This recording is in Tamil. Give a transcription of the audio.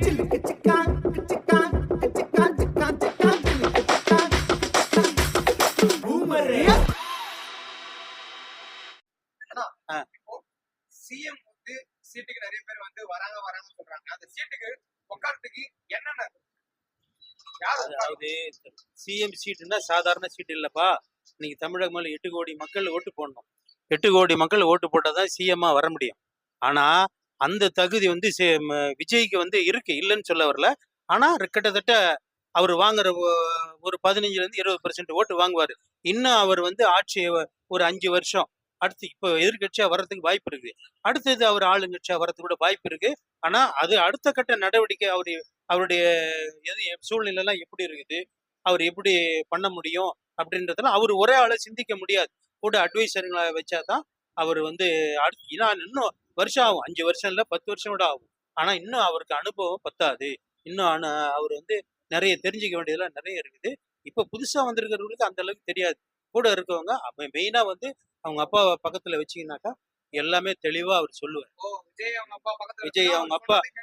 சில்லுக்கு சிக்கா சிக்கா சிக்கா சிக்கா சிக்கா சில்லுக்கு சிக்கா பூமரே. சிஎம் வந்து சீட்டுக்கு நிறைய பேர் வந்து வராங்க சொல்றாங்க. அந்த சீட்டுக்கு உட்கார்றதுக்கு என்னென்ன அதாவது சிஎம் சீட்டுன்னா சாதாரண சீட்டு இல்லப்பா. இன்னைக்கு தமிழகம் மேல 8 கோடி மக்கள் ஓட்டு போடணும். 8 கோடி மக்கள் ஓட்டு போட்டாதான் சிஎம்மா வர முடியும். ஆனா அந்த தகுதி வந்து விஜய்க்கு வந்து இருக்கு, இல்லைன்னு சொல்ல வரல. ஆனா கிட்டத்தட்ட அவர் வாங்குற ஒரு 15% ஓட்டு வாங்குவாரு. இன்னும் அவர் வந்து ஆட்சி ஒரு 5 வருஷம் அடுத்து இப்போ எதிர்கட்சியா வர்றதுக்கு வாய்ப்பு இருக்கு. அடுத்தது அவர் ஆளுங்கட்சியா வர்றதுக்கு கூட வாய்ப்பு இருக்கு. ஆனா அது அடுத்த கட்ட நடவடிக்கை அவருடைய சூழ்நிலை எல்லாம் எப்படி இருக்குது, அவர் எப்படி பண்ண முடியும் அப்படின்றதெல்லாம் அவர் ஒரே ஆளை சிந்திக்க முடியாது. கூட அட்வைசருங்களை வச்சாதான் அவர் வந்து இன்னும் வருஷம் ஆகும். 5 வருஷம் இல்லை, 10 வருஷம் கூட ஆகும். ஆனா இன்னும் அவருக்கு அனுபவம் பத்தாது. இன்னும் அவர் வந்து நிறைய தெரிஞ்சுக்க வேண்டியதெல்லாம் நிறைய இருக்குது. இப்ப புதுசா வந்திருக்கிறவங்களுக்கு அந்த அளவுக்கு தெரியாது. கூட இருக்கவங்க மெயினா வந்து அவங்க அப்பா பக்கத்துல வச்சீங்கன்னாக்கா எல்லாமே தெளிவா அவர் சொல்லுவார். விஜய் அவங்க அப்பா பக்கத்துல விஜய் அவங்க அப்பா